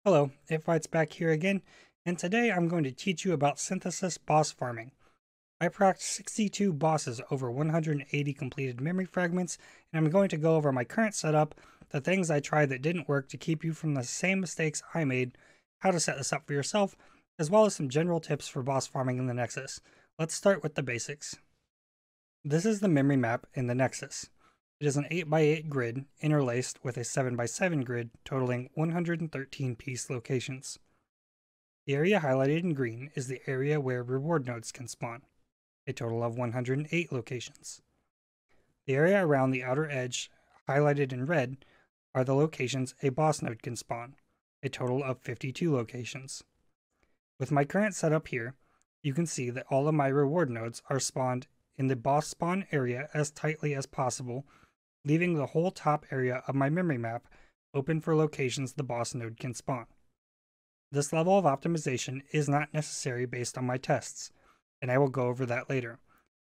Hello, It Fights back here again, and today I'm going to teach you about synthesis boss farming. I procced 62 bosses over 180 completed memory fragments, and I'm going to go over my current setup, the things I tried that didn't work to keep you from the same mistakes I made, how to set this up for yourself, as well as some general tips for boss farming in the Nexus. Let's start with the basics. This is the memory map in the Nexus. It is an 8x8 grid interlaced with a 7x7 grid totaling 113 piece locations. The area highlighted in green is the area where reward nodes can spawn, a total of 108 locations. The area around the outer edge, highlighted in red, are the locations a boss node can spawn, a total of 52 locations. With my current setup here, you can see that all of my reward nodes are spawned in the boss spawn area as tightly as possible, leaving the whole top area of my memory map open for locations the boss node can spawn. This level of optimization is not necessary based on my tests, and I will go over that later.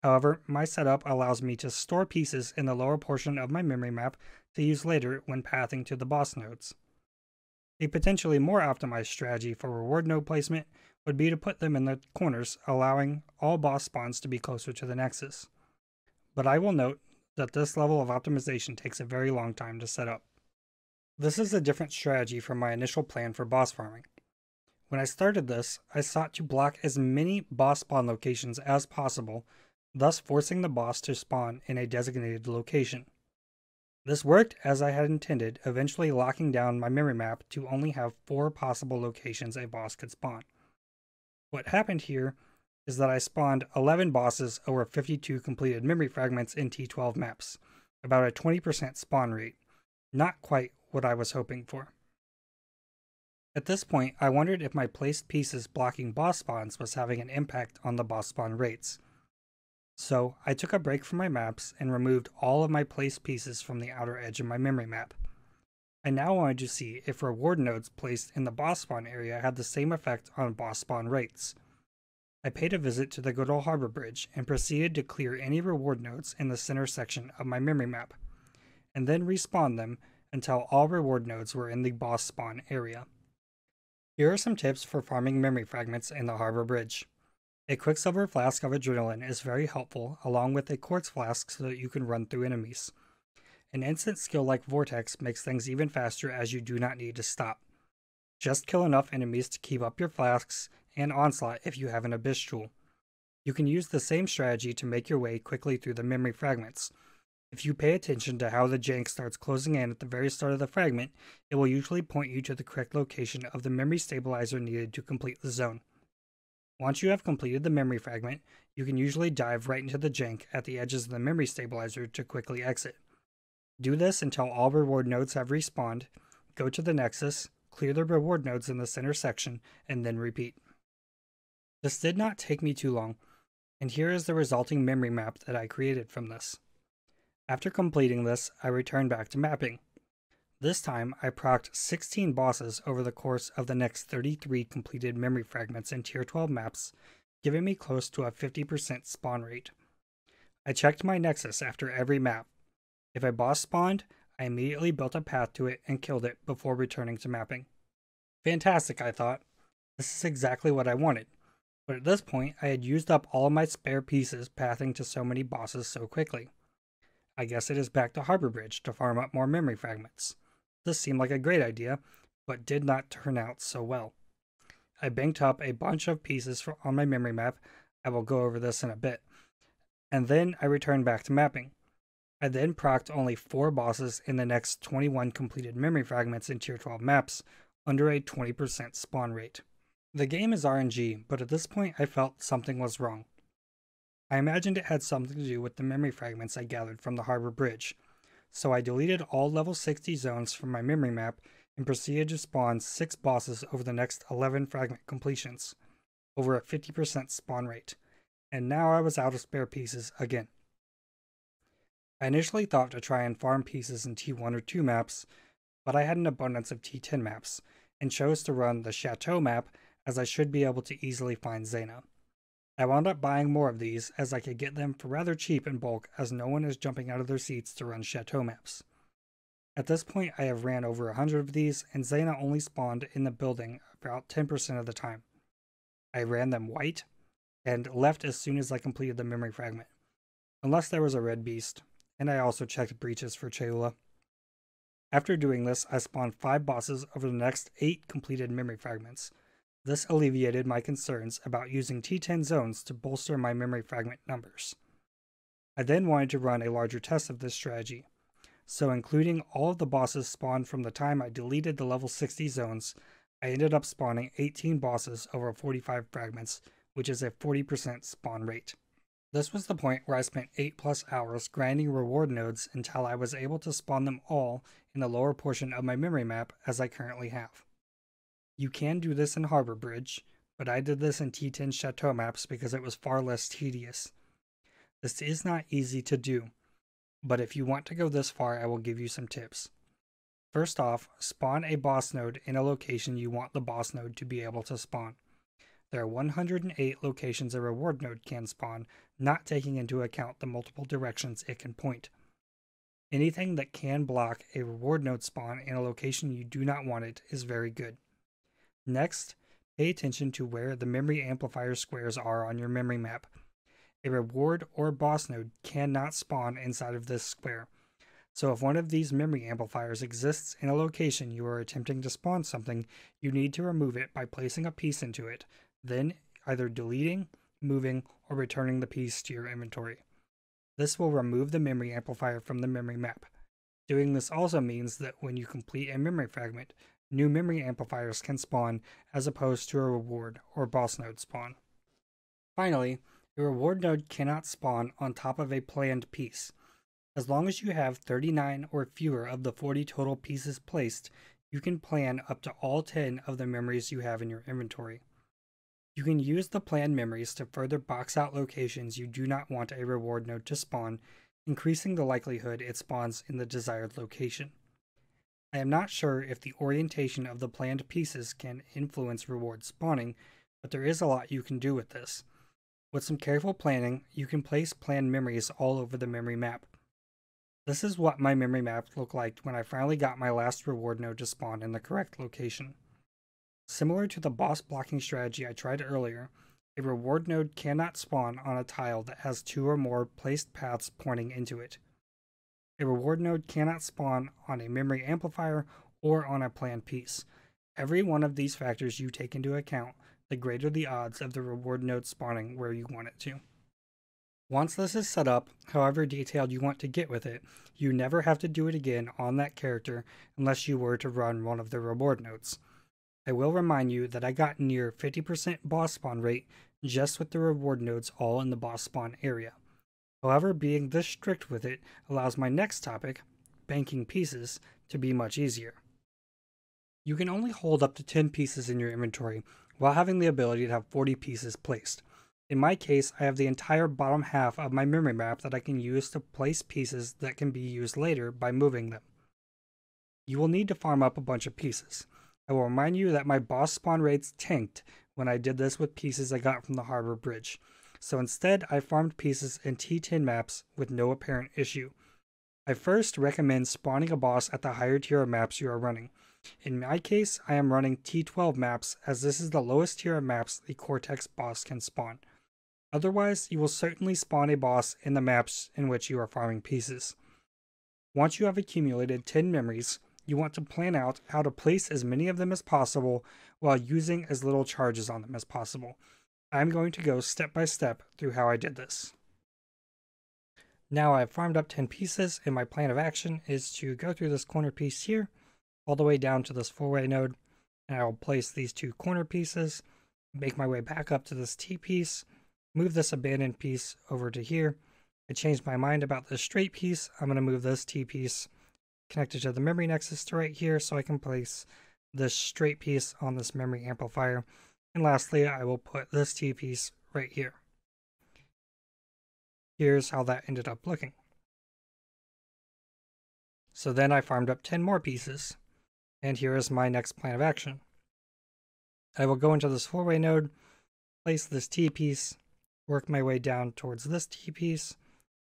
However, my setup allows me to store pieces in the lower portion of my memory map to use later when pathing to the boss nodes. A potentially more optimized strategy for reward node placement would be to put them in the corners, allowing all boss spawns to be closer to the Nexus. But I will note that this level of optimization takes a very long time to set up. This is a different strategy from my initial plan for boss farming. When I started this, I sought to block as many boss spawn locations as possible, thus forcing the boss to spawn in a designated location. This worked as I had intended, eventually locking down my memory map to only have 4 possible locations a boss could spawn. What happened here is that I spawned 11 bosses over 52 completed memory fragments in T12 maps, about a 20% spawn rate. Not quite what I was hoping for. At this point, I wondered if my placed pieces blocking boss spawns was having an impact on the boss spawn rates. So, I took a break from my maps and removed all of my placed pieces from the outer edge of my memory map. I now wanted to see if reward nodes placed in the boss spawn area had the same effect on boss spawn rates. I paid a visit to the good old Harbour Bridge and proceeded to clear any reward nodes in the center section of my memory map, and then respawn them until all reward nodes were in the boss spawn area. Here are some tips for farming memory fragments in the Harbour Bridge. A Quicksilver flask of adrenaline is very helpful, along with a quartz flask so that you can run through enemies. An instant skill like Vortex makes things even faster as you do not need to stop. Just kill enough enemies to keep up your flasks and onslaught if you have an abyss jewel. You can use the same strategy to make your way quickly through the memory fragments. If you pay attention to how the jank starts closing in at the very start of the fragment, it will usually point you to the correct location of the memory stabilizer needed to complete the zone. Once you have completed the memory fragment, you can usually dive right into the jank at the edges of the memory stabilizer to quickly exit. Do this until all reward nodes have respawned, go to the Nexus, clear the reward nodes in the center section, and then repeat. This did not take me too long, and here is the resulting memory map that I created from this. After completing this, I returned back to mapping. This time, I procced 16 bosses over the course of the next 33 completed memory fragments in Tier 12 maps, giving me close to a 50% spawn rate. I checked my Nexus after every map. If a boss spawned, I immediately built a path to it and killed it before returning to mapping. Fantastic, I thought. This is exactly what I wanted. But at this point, I had used up all of my spare pieces pathing to so many bosses so quickly. I guess it is back to Harbour Bridge to farm up more memory fragments. This seemed like a great idea, but did not turn out so well. I banked up a bunch of pieces on my memory map. I will go over this in a bit. And then I returned back to mapping. I then procced only 4 bosses in the next 21 completed memory fragments in Tier 12 maps, under a 20% spawn rate. The game is RNG, but at this point I felt something was wrong. I imagined it had something to do with the memory fragments I gathered from the Harbour Bridge, so I deleted all level 60 zones from my memory map and proceeded to spawn 6 bosses over the next 11 fragment completions, over a 50% spawn rate, and now I was out of spare pieces again. I initially thought to try and farm pieces in T1 or 2 maps, but I had an abundance of T10 maps, and chose to run the Chateau map as I should be able to easily find Xena. I wound up buying more of these as I could get them for rather cheap in bulk as no one is jumping out of their seats to run Chateau maps. At this point, I have ran over 100 of these, and Xena only spawned in the building about 10% of the time. I ran them white, and left as soon as I completed the memory fragment, unless there was a red beast, and I also checked breaches for Cholula. After doing this, I spawned 5 bosses over the next 8 completed memory fragments. This alleviated my concerns about using T10 zones to bolster my memory fragment numbers. I then wanted to run a larger test of this strategy, so including all of the bosses spawned from the time I deleted the level 60 zones, I ended up spawning 18 bosses over 45 fragments, which is a 40% spawn rate. This was the point where I spent 8+ hours grinding reward nodes until I was able to spawn them all in the lower portion of my memory map as I currently have. You can do this in Harbour Bridge, but I did this in T10 Chateau maps because it was far less tedious. This is not easy to do, but if you want to go this far, I will give you some tips. First off, spawn a boss node in a location you want the boss node to be able to spawn. There are 108 locations a reward node can spawn, not taking into account the multiple directions it can point. Anything that can block a reward node spawn in a location you do not want it is very good. Next, pay attention to where the memory amplifier squares are on your memory map. A reward or boss node cannot spawn inside of this square. So if one of these memory amplifiers exists in a location you are attempting to spawn something, you need to remove it by placing a piece into it, then either deleting, moving, or returning the piece to your inventory. This will remove the memory amplifier from the memory map. Doing this also means that when you complete a memory fragment, new memory amplifiers can spawn as opposed to a reward or boss node spawn. Finally, a reward node cannot spawn on top of a planned piece. As long as you have 39 or fewer of the 40 total pieces placed, you can plan up to all 10 of the memories you have in your inventory. You can use the planned memories to further box out locations you do not want a reward node to spawn, increasing the likelihood it spawns in the desired location. I am not sure if the orientation of the planned pieces can influence reward spawning, but there is a lot you can do with this. With some careful planning, you can place planned memories all over the memory map. This is what my memory map looked like when I finally got my last reward node to spawn in the correct location. Similar to the boss blocking strategy I tried earlier, a reward node cannot spawn on a tile that has 2 or more placed paths pointing into it. A reward node cannot spawn on a memory amplifier or on a planned piece. Every one of these factors you take into account, the greater the odds of the reward node spawning where you want it to. Once this is set up, however detailed you want to get with it, you never have to do it again on that character unless you were to run one of the reward nodes. I will remind you that I got near 50% boss spawn rate just with the reward nodes all in the boss spawn area. However, being this strict with it allows my next topic, banking pieces, to be much easier. You can only hold up to 10 pieces in your inventory while having the ability to have 40 pieces placed. In my case, I have the entire bottom half of my memory map that I can use to place pieces that can be used later by moving them. You will need to farm up a bunch of pieces. I will remind you that my boss spawn rates tanked when I did this with pieces I got from the Harbour Bridge, so instead I farmed pieces in T10 maps with no apparent issue. I first recommend spawning a boss at the higher tier of maps you are running. In my case, I am running T12 maps as this is the lowest tier of maps the Cortex boss can spawn. Otherwise, you will certainly spawn a boss in the maps in which you are farming pieces. Once you have accumulated 10 memories, you want to plan out how to place as many of them as possible while using as little charges on them as possible. I'm going to go step by step through how I did this. Now I've farmed up 10 pieces, and my plan of action is to go through this corner piece here, all the way down to this 4-way node, and I'll place these 2 corner pieces, make my way back up to this T piece, move this abandoned piece over to here. I changed my mind about this straight piece. I'm going to move this T piece connected to the memory nexus to right here so I can place this straight piece on this memory amplifier. And lastly, I will put this T piece right here. Here's how that ended up looking. So then I farmed up 10 more pieces, and here is my next plan of action. I will go into this 4-way node, place this T piece, work my way down towards this T piece,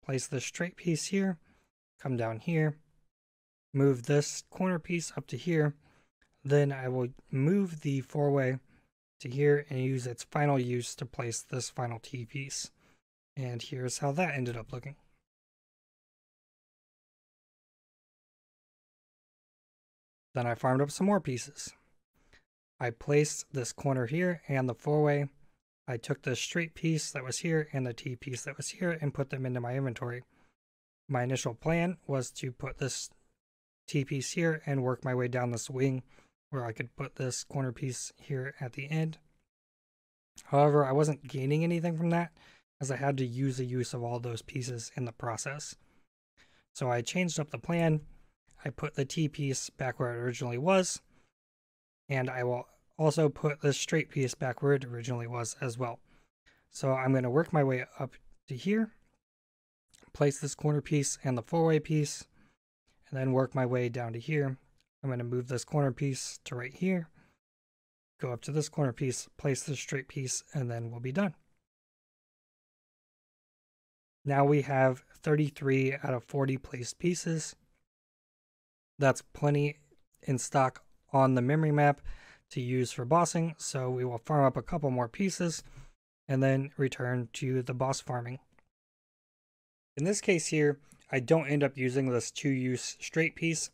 place this straight piece here, come down here, move this corner piece up to here. Then I will move the four-way to here and use its final use to place this final T piece. And here's how that ended up looking. Then I farmed up some more pieces. I placed this corner here and the four-way. I took the straight piece that was here and the T piece that was here and put them into my inventory. My initial plan was to put this T piece here and work my way down this wing where I could put this corner piece here at the end. However, I wasn't gaining anything from that as I had to use the use of all those pieces in the process. So I changed up the plan. I put the T piece back where it originally was, and I will also put this straight piece back where it originally was as well. So I'm going to work my way up to here, place this corner piece and the four-way piece, and then work my way down to here. I'm going to move this corner piece to right here, go up to this corner piece, place this straight piece, and then we'll be done. Now we have 33 out of 40 placed pieces. That's plenty in stock on the memory map to use for bossing, so we will farm up a couple more pieces and then return to the boss farming. In this case here, I don't end up using this 2-use straight piece.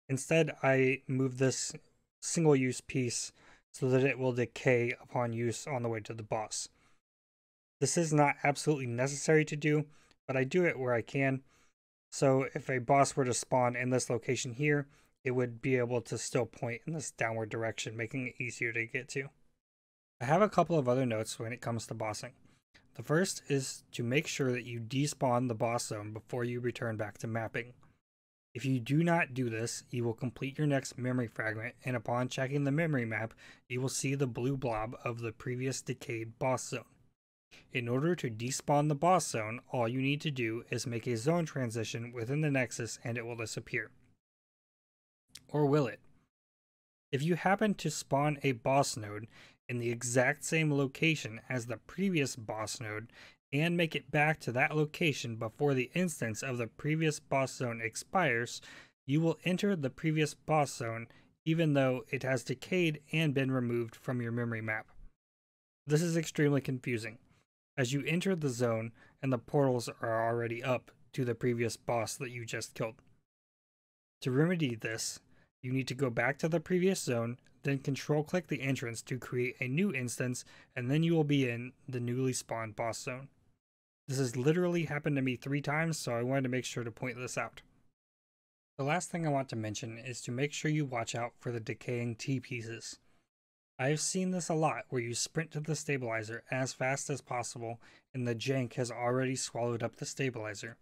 Instead, I move this single-use piece so that it will decay upon use on the way to the boss. This is not absolutely necessary to do, but I do it where I can. So if a boss were to spawn in this location here, it would be able to still point in this downward direction, making it easier to get to. I have a couple of other notes when it comes to bossing. The first is to make sure that you despawn the boss zone before you return back to mapping. If you do not do this, you will complete your next memory fragment, and upon checking the memory map, you will see the blue blob of the previous decayed boss zone. In order to despawn the boss zone, all you need to do is make a zone transition within the Nexus and it will disappear. Or will it? If you happen to spawn a boss node in the exact same location as the previous boss node and make it back to that location before the instance of the previous boss zone expires, you will enter the previous boss zone even though it has decayed and been removed from your memory map. This is extremely confusing, as you enter the zone and the portals are already up to the previous boss that you just killed. To remedy this, you need to go back to the previous zone, then control-click the entrance to create a new instance, and then you will be in the newly spawned boss zone. This has literally happened to me 3 times, so I wanted to make sure to point this out. The last thing I want to mention is to make sure you watch out for the decaying T pieces. I have seen this a lot where you sprint to the stabilizer as fast as possible and the jank has already swallowed up the stabilizer.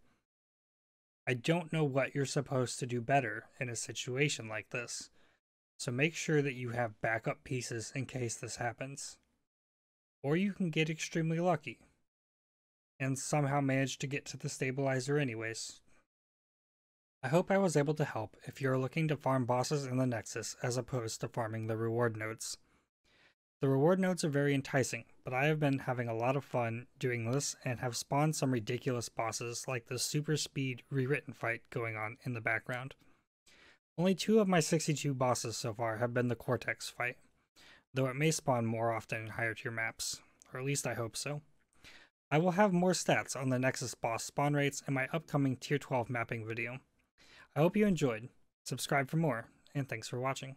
I don't know what you're supposed to do better in a situation like this, so make sure that you have backup pieces in case this happens. Or you can get extremely lucky and somehow manage to get to the stabilizer anyways. I hope I was able to help if you're looking to farm bosses in the Nexus as opposed to farming the reward nodes. The reward nodes are very enticing, but I have been having a lot of fun doing this and have spawned some ridiculous bosses like the super speed rewritten fight going on in the background. Only 2 of my 62 bosses so far have been the Cortex fight, though it may spawn more often in higher tier maps, or at least I hope so. I will have more stats on the Nexus boss spawn rates in my upcoming tier 12 mapping video. I hope you enjoyed, subscribe for more, and thanks for watching.